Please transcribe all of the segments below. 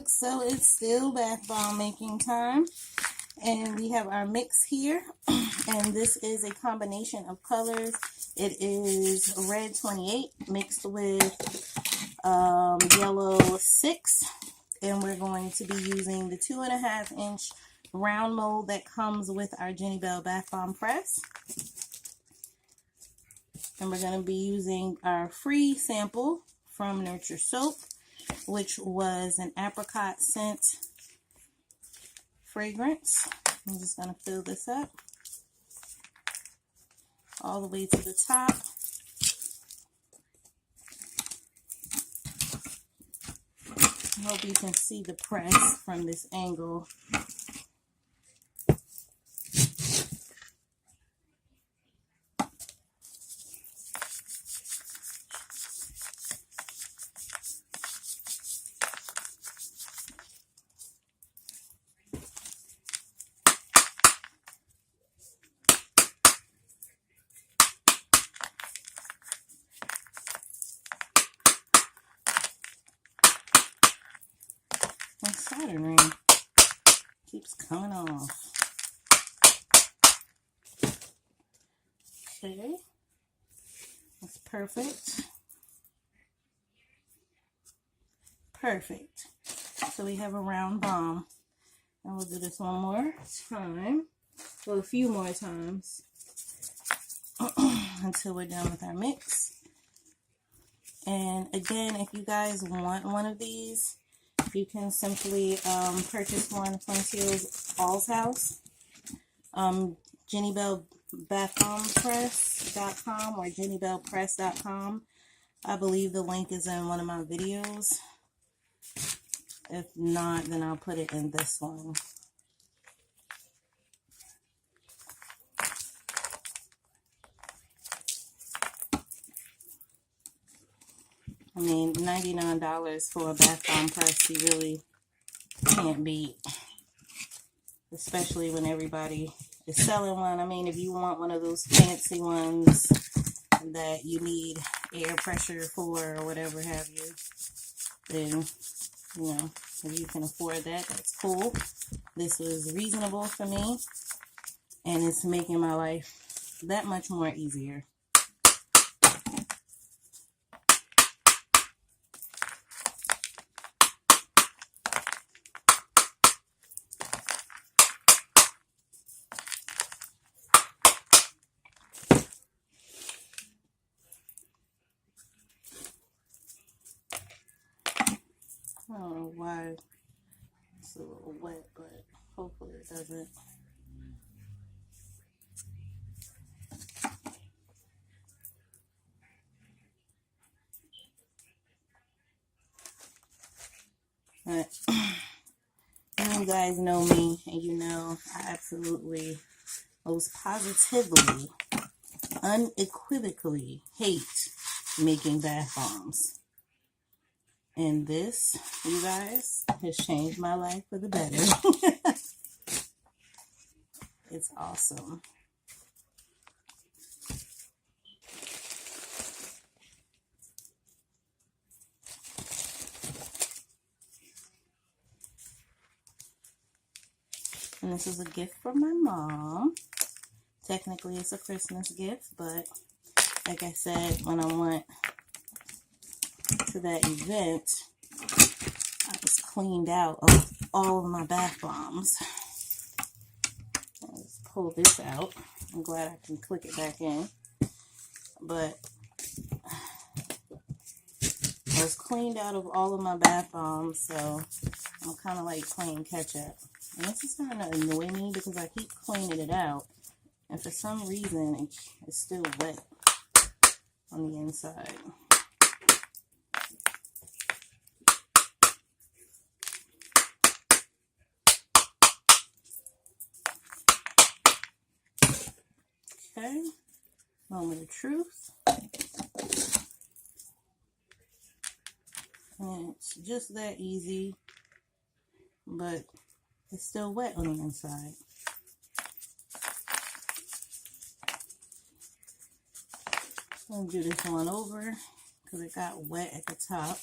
look, so it's still bath bomb making time. And we have our mix here. And this is a combination of colors. It is red 28 mixed with yellow 6. And we're going to be using the 2.5-inch round mold that comes with our Jenny Bell Bath Bomb Press. And we're going to be using our free sample from Nurture Soap, which was an apricot scent fragrance. I'm just going to fill this up all the way to the top. I hope you can see the press from this angle. My soldering keeps coming off. Okay, that's perfect. Perfect. So we have a round bomb. And we'll do this one more time. Well, a few more times until we're done with our mix. And again, if you guys want one of these, you can simply purchase one from Teal's All's House. JennyBellBathBombPress.com or JennyBellPress.com. I believe the link is in one of my videos. If not, then I'll put it in this one. I mean, $99 for a bath bomb press, you really can't beat. Especially when everybody is selling one. I mean, if you want one of those fancy ones that you need air pressure for or whatever have you, then, you know, if you can afford that, that's cool. This was reasonable for me, and it's making my life that much more easier. I don't know why it's a little wet, but hopefully it doesn't. But you guys know me, and you know I absolutely, most positively, unequivocally hate making bath bombs. And this, you guys, has changed my life for the better. It's awesome. And this is a gift from my mom. Technically, it's a Christmas gift, but like I said, when I went to that event, I was cleaned out of all of my bath bombs. Let's pull this out. I'm glad I can click it back in. But I was cleaned out of all of my bath bombs, so I'm kind of like playing catch up. And this is starting to annoy me because I keep cleaning it out, and for some reason it's still wet on the inside. Okay, moment of truth. And it's just that easy, but it's still wet on the inside. I'm going to do this one over because it got wet at the top.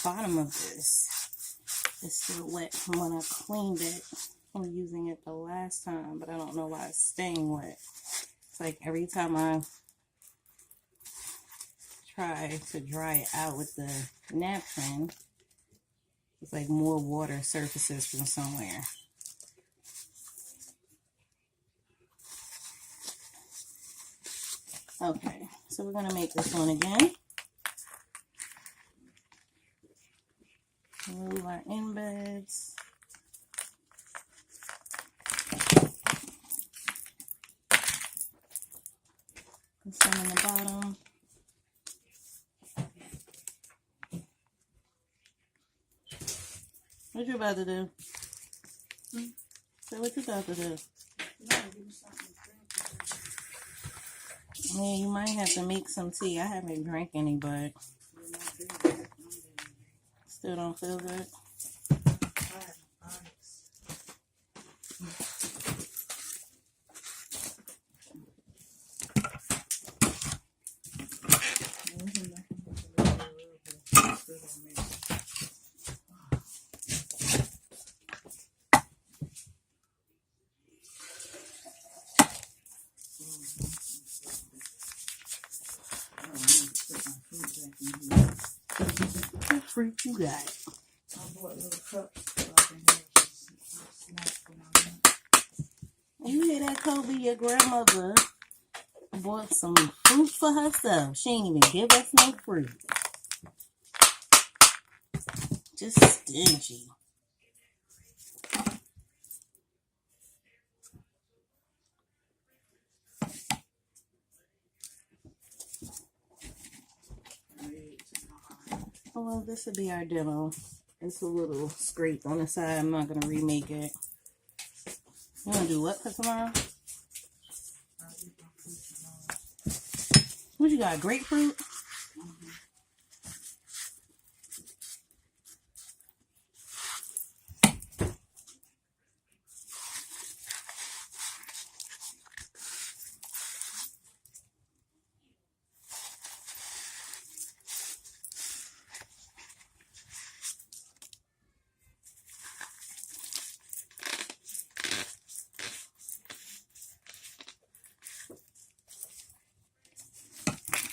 bottom of this is still wet from when I cleaned it. I'm using it the last time, but I don't know why it's staying wet. It's like every time I try to dry it out with the napkin, it's like more water surfaces from somewhere. Okay, so we're going to make this one again. Remove our embeds. Put some in the bottom. What you about to do? So what you about to do? Yeah, you might have to make some tea. I haven't drank any, but still don't feel good. What fruit you got? I bought little cups so I can have some snacks when I'm in. You hear that, Kobe? Your grandmother bought some fruit for herself. She ain't even give us no fruit. Just stingy. Oh, well, this will be our demo. It's a little scrape on the side. I'm not going to remake it. You want to do what for tomorrow? What you got, grapefruit?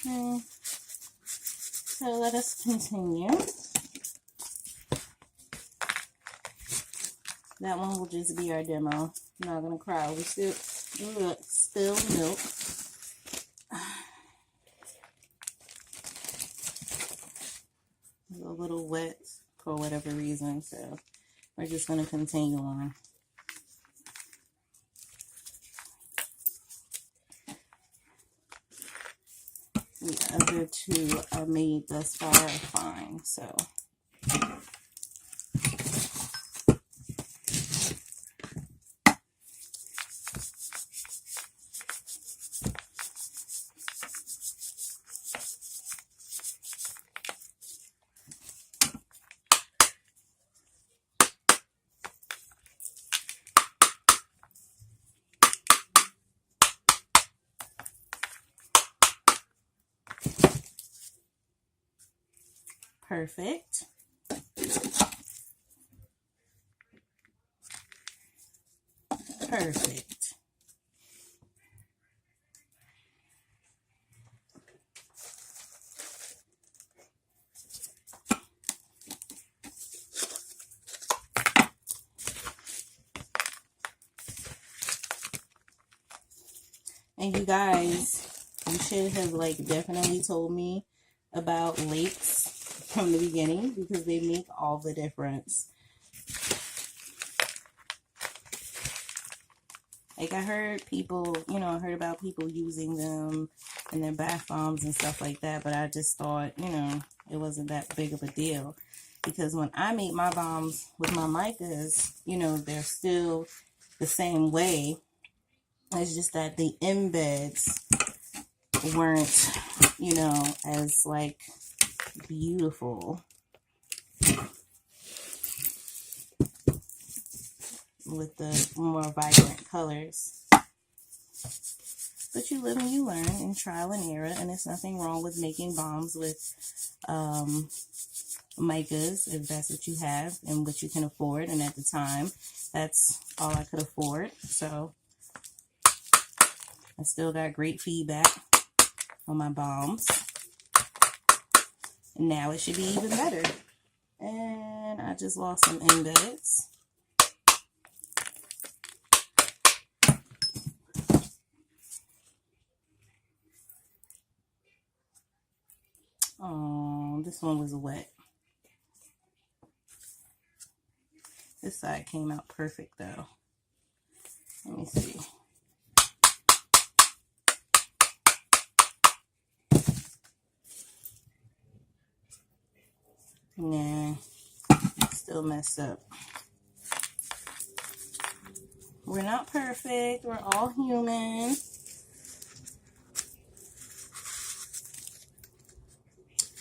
Okay. So let us continue. That one will just be our demo. I'm not going to cry. We still milk. A little wet for whatever reason, so we're just going to continue on. The other two I made thus far are fine, so. Perfect. Perfect. And you guys, you should have definitely told me about lakes from the beginning because they make all the difference. I heard people, I heard about people using them in their bath bombs and stuff like that, but I just thought, it wasn't that big of a deal. Because when I make my bombs with my micas, they're still the same way. It's just that the embeds weren't, as beautiful with the more vibrant colors. But you live and you learn in trial and error, and there's nothing wrong with making bombs with micas if that's what you have and what you can afford. And at the time, that's all I could afford. So I still got great feedback on my bombs. And now it should be even better. And I just lost some embeds. Oh, this one was wet. This side came out perfect though. Let me see. Nah, still messed up. We're not perfect. We're all human.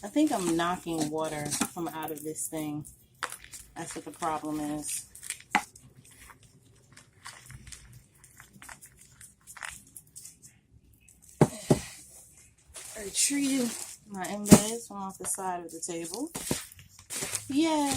I think I'm knocking water from out of this thing. That's what the problem is. I retrieved my embeds from off the side of the table. Yay!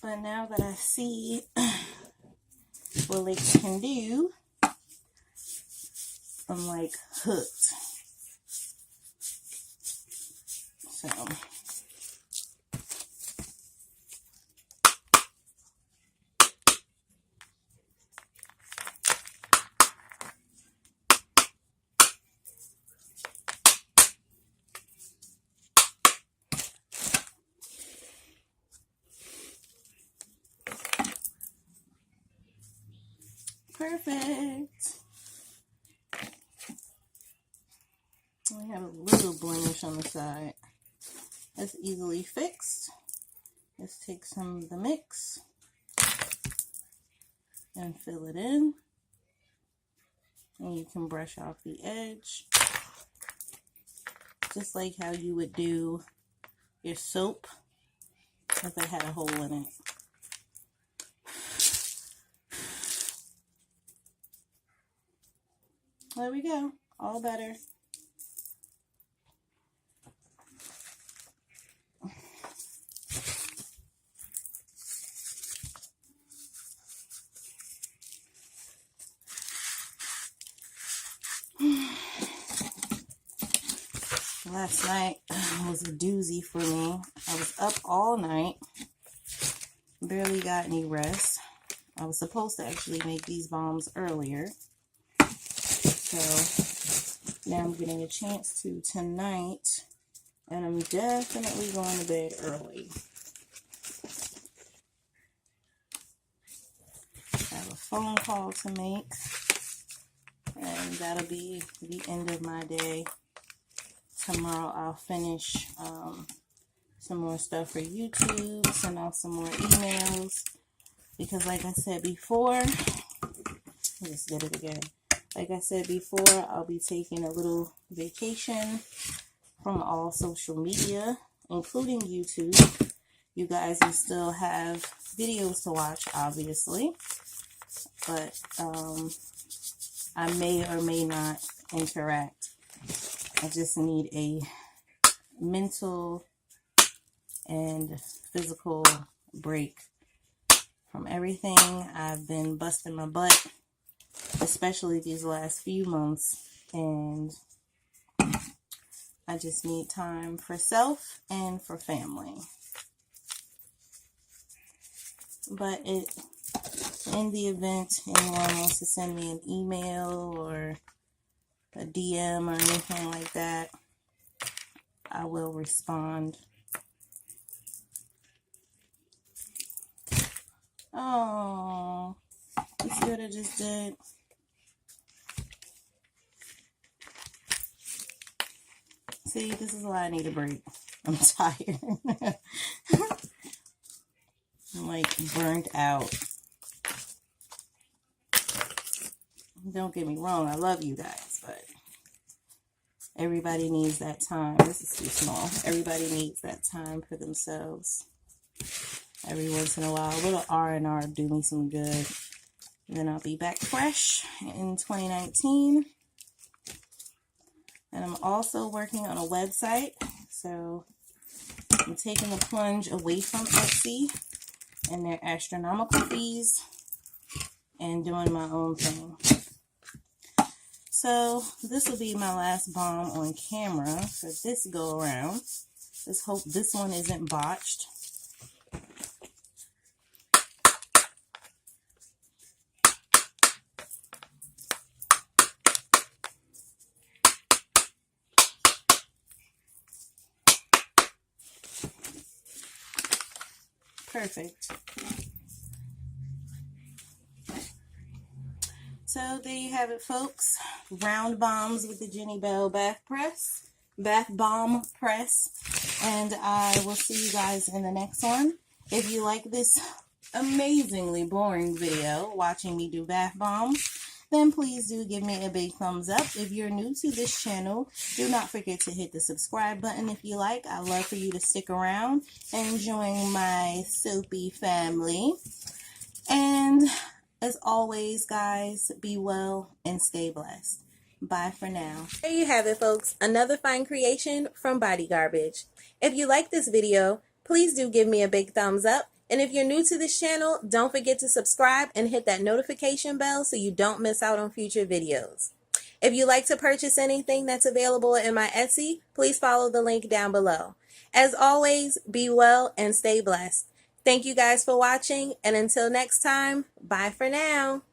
But now that I see what legs can do, I'm like hooked. So perfect. We have a little blemish on the side. That's easily fixed. Let's take some of the mix and fill it in. And you can brush off the edge. Just like how you would do your soap if it had a hole in it. There we go. All better. Last night was a doozy for me. I was up all night. Barely got any rest. I was supposed to actually make these bombs earlier. So now I'm getting a chance to tonight. And I'm definitely going to bed early. I have a phone call to make. And that'll be the end of my day. Tomorrow I'll finish some more stuff for YouTube, send out some more emails, because like I said before, I just did it again. Like I said before, I'll be taking a little vacation from all social media, including YouTube. You guys will still have videos to watch, obviously, but I may or may not interact. I just need a mental and physical break from everything. I've been busting my butt, especially these last few months, and I just need time for self and for family. But in the event anyone wants to send me an email or a DM or anything like that, I will respond. Oh, you see what I just did? See, this is why I need a break. I'm tired. I'm like burnt out. Don't get me wrong, I love you guys, but everybody needs that time. This is too small. Everybody needs that time for themselves. Every once in a while, a little R&R do me some good. And then I'll be back fresh in 2019. And I'm also working on a website. So I'm taking the plunge away from Etsy and their astronomical fees and doing my own thing. So this will be my last bomb on camera for this go around. Let's hope this one isn't botched. Perfect. So there you have it, folks. Round bombs with the Jenny Bell bath bomb press. And I will see you guys in the next one. If you like this amazingly boring video, watching me do bath bombs, then please do give me a big thumbs up. If you're new to this channel, do not forget to hit the subscribe button if you like. I'd love for you to stick around and join my soapy family. And as always, guys, be well and stay blessed. Bye for now. There you have it, folks. Another fine creation from BodyGarbage. If you like this video, please do give me a big thumbs up. And if you're new to this channel, don't forget to subscribe and hit that notification bell so you don't miss out on future videos. If you'd like to purchase anything that's available in my Etsy, please follow the link down below. As always, be well and stay blessed. Thank you guys for watching, and until next time, bye for now.